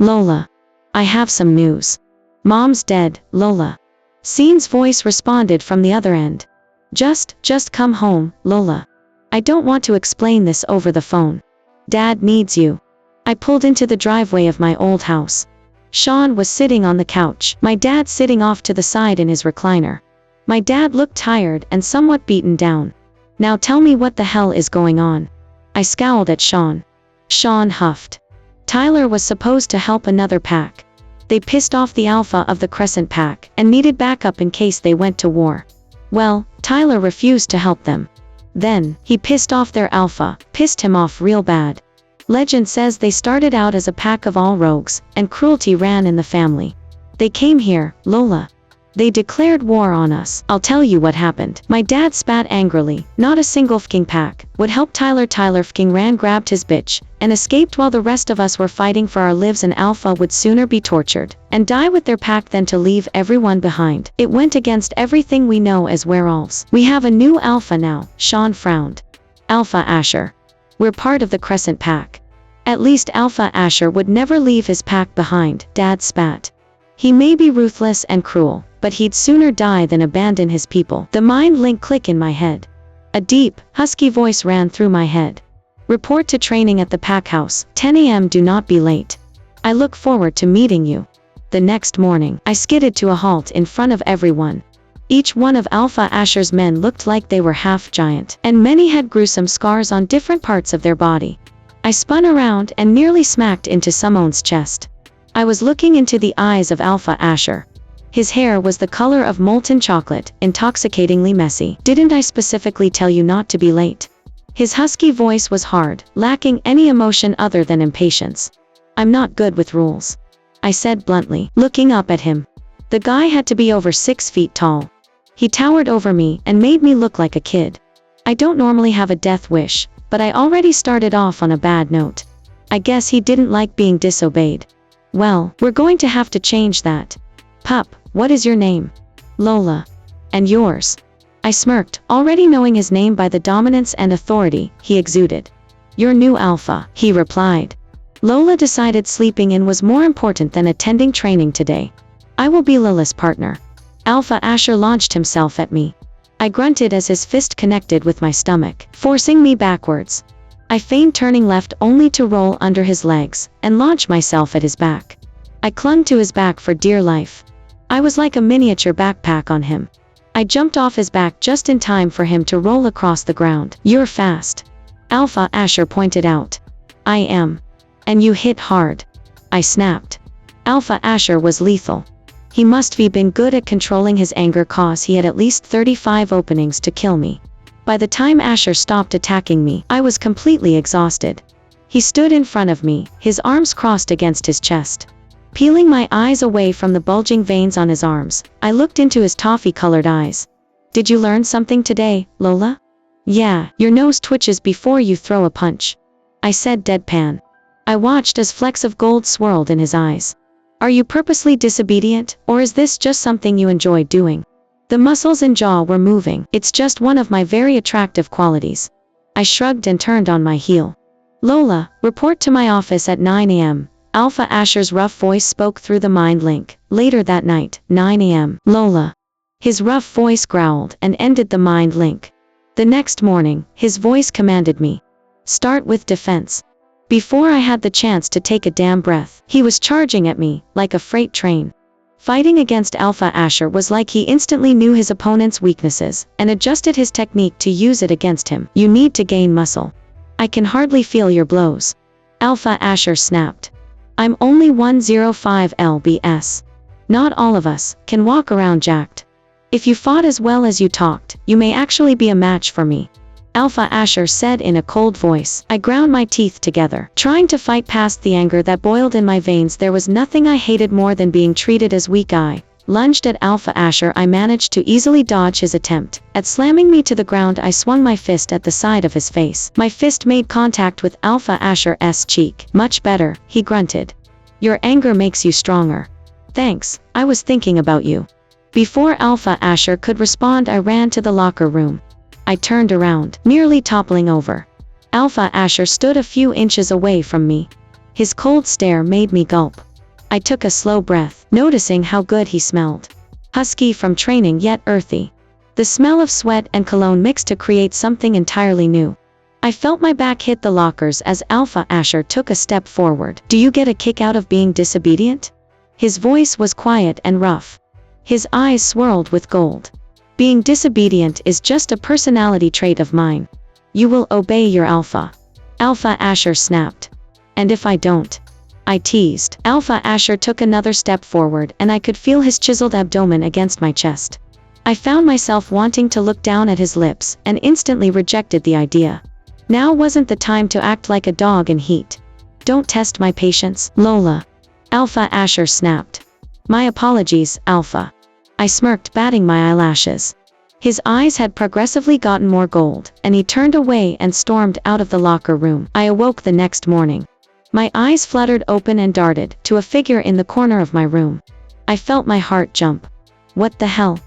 Lola. I have some news. Mom's dead, Lola. Scene's voice responded from the other end. Just come home, Lola. I don't want to explain this over the phone. Dad needs you. I pulled into the driveway of my old house. Sean was sitting on the couch, my dad sitting off to the side in his recliner. My dad looked tired and somewhat beaten down. Now tell me what the hell is going on. I scowled at Sean. Sean huffed. Tyler was supposed to help another pack. They pissed off the Alpha of the Crescent pack and needed backup in case they went to war. Well, Tyler refused to help them. Then, he pissed off their Alpha, pissed him off real bad. Legend says they started out as a pack of all rogues, and cruelty ran in the family. They came here, Lola. They declared war on us. I'll tell you what happened. My dad spat angrily. Not a single fking pack would help Tyler. Tyler fking ran, grabbed his bitch, and escaped while the rest of us were fighting for our lives. An Alpha would sooner be tortured and die with their pack than to leave everyone behind. It went against everything we know as werewolves. We have a new Alpha now. Sean frowned. AlphaAsher. We're part of the Crescent pack. At least AlphaAsher would never leave his pack behind. Dad spat. He may be ruthless and cruel, but he'd sooner die than abandon his people. The mind link click in my head. A deep, husky voice ran through my head. Report to training at the pack house, 10 a.m. Do not be late. I look forward to meeting you. The next morning, I skidded to a halt in front of everyone. Each one of AlphaAsher's men looked like they were half giant, and many had gruesome scars on different parts of their body. I spun around and nearly smacked into someone's chest. I was looking into the eyes of AlphaAsher. His hair was the color of molten chocolate, intoxicatingly messy. Didn't I specifically tell you not to be late? His husky voice was hard, lacking any emotion other than impatience. I'm not good with rules, I said bluntly, looking up at him. The guy had to be over 6 feet tall. He towered over me and made me look like a kid. I don't normally have a death wish, but I already started off on a bad note. I guess he didn't like being disobeyed. Well, we're going to have to change that. Pup, what is your name? Lola. And yours? I smirked, already knowing his name by the dominance and authority he exuded. Your new Alpha, he replied. Lola decided sleeping in was more important than attending training today. I will be Lola's partner. AlphaAsher launched himself at me. I grunted as his fist connected with my stomach, forcing me backwards. I feigned turning left only to roll under his legs and launch myself at his back. I clung to his back for dear life. I was like a miniature backpack on him. I jumped off his back just in time for him to roll across the ground. You're fast, AlphaAsher pointed out. I am. And you hit hard, I snapped. AlphaAsher was lethal. He must have been good at controlling his anger, cause he had at least 35 openings to kill me. By the time Asher stopped attacking me, I was completely exhausted. He stood in front of me, his arms crossed against his chest. Peeling my eyes away from the bulging veins on his arms, I looked into his toffee-colored eyes. Did you learn something today, Lola? Yeah, your nose twitches before you throw a punch, I said deadpan. I watched as flecks of gold swirled in his eyes. Are you purposely disobedient, or is this just something you enjoy doing? The muscles and jaw were moving. It's just one of my very attractive qualities. I shrugged and turned on my heel. Lola, report to my office at 9 a.m. AlphaAsher's rough voice spoke through the mind link. Later that night, 9 a.m. Lola. His rough voice growled and ended the mind link. The next morning, his voice commanded me. Start with defense. Before I had the chance to take a damn breath, he was charging at me like a freight train. Fighting against AlphaAsher was like he instantly knew his opponent's weaknesses and adjusted his technique to use it against him. You need to gain muscle. I can hardly feel your blows, AlphaAsher snapped. I'm only 105 lbs. Not all of us can walk around jacked. If you fought as well as you talked, you may actually be a match for me, AlphaAsher said in a cold voice. I ground my teeth together, trying to fight past the anger that boiled in my veins. There was nothing I hated more than being treated as weak. I lunged at AlphaAsher. I managed to easily dodge his attempt at slamming me to the ground. I swung my fist at the side of his face. My fist made contact with AlphaAsher's cheek. Much better, he grunted. Your anger makes you stronger. Thanks, I was thinking about you. Before AlphaAsher could respond, I ran to the locker room. I turned around, nearly toppling over. AlphaAsher stood a few inches away from me. His cold stare made me gulp. I took a slow breath, noticing how good he smelled. Husky from training yet earthy. The smell of sweat and cologne mixed to create something entirely new. I felt my back hit the lockers as AlphaAsher took a step forward. Do you get a kick out of being disobedient? His voice was quiet and rough. His eyes swirled with gold. Being disobedient is just a personality trait of mine. You will obey your alpha. AlphaAsher snapped. And if I don't? I teased. AlphaAsher took another step forward and I could feel his chiseled abdomen against my chest. I found myself wanting to look down at his lips and instantly rejected the idea. Now wasn't the time to act like a dog in heat. Don't test my patience, Lola. AlphaAsher snapped. My apologies, Alpha. I smirked, batting my eyelashes. His eyes had progressively gotten more gold, and he turned away and stormed out of the locker room. I awoke the next morning. My eyes fluttered open and darted to a figure in the corner of my room. I felt my heart jump. What the hell?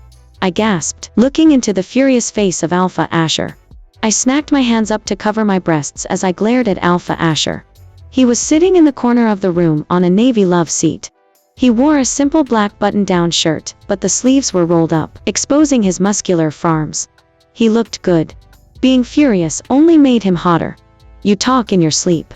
I gasped, looking into the furious face of AlphaAsher. I snacked my hands up to cover my breasts as I glared at AlphaAsher. He was sitting in the corner of the room on a navy love seat. He wore a simple black button-down shirt, but the sleeves were rolled up, exposing his muscular forearms. He looked good. Being furious only made him hotter. You talk in your sleep.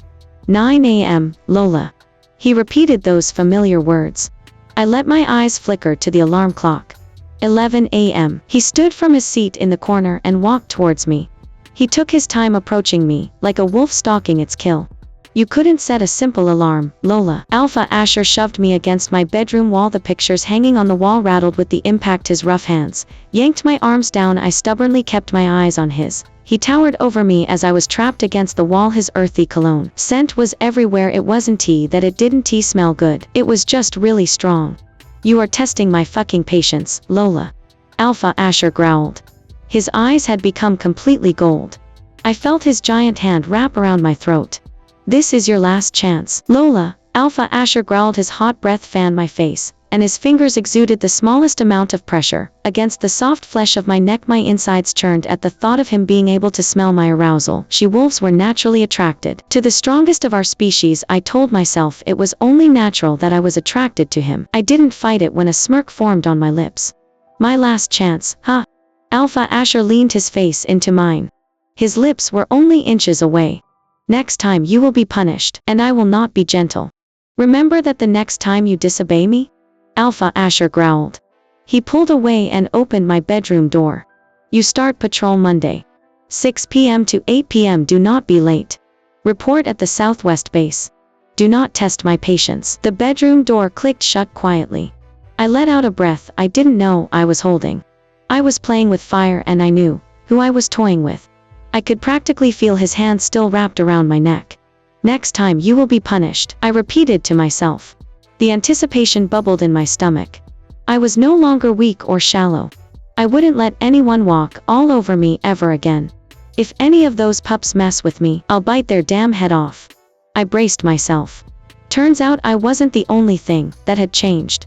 9 a.m., Lola. He repeated those familiar words. I let my eyes flicker to the alarm clock. 11 a.m. He stood from his seat in the corner and walked towards me. He took his time approaching me, like a wolf stalking its kill. You couldn't set a simple alarm, Lola. AlphaAsher shoved me against my bedroom wall. The pictures hanging on the wall rattled with the impact. His rough hands yanked my arms down. I stubbornly kept my eyes on his. He towered over me as I was trapped against the wall. His earthy cologne scent was everywhere. It wasn't tea that it didn't smell good. It was just really strong. You are testing my fucking patience, Lola. AlphaAsher growled. His eyes had become completely gold. I felt his giant hand wrap around my throat. This is your last chance, Lola. AlphaAsher growled. His hot breath fanned my face, and his fingers exuded the smallest amount of pressure against the soft flesh of my neck. My insides churned at the thought of him being able to smell my arousal. She-wolves were naturally attracted to the strongest of our species. I told myself it was only natural that I was attracted to him. I didn't fight it when a smirk formed on my lips. My last chance, huh? AlphaAsher leaned his face into mine. His lips were only inches away. Next time you will be punished, and I will not be gentle. Remember that the next time you disobey me? AlphaAsher growled. He pulled away and opened my bedroom door. You start patrol Monday. 6 p.m. to 8 p.m. Do not be late. Report at the Southwest base. Do not test my patience. The bedroom door clicked shut quietly. I let out a breath I didn't know I was holding. I was playing with fire and I knew who I was toying with. I could practically feel his hand still wrapped around my neck. Next time you will be punished, I repeated to myself. The anticipation bubbled in my stomach. I was no longer weak or shallow. I wouldn't let anyone walk all over me ever again. If any of those pups mess with me, I'll bite their damn head off. I braced myself. Turns out I wasn't the only thing that had changed.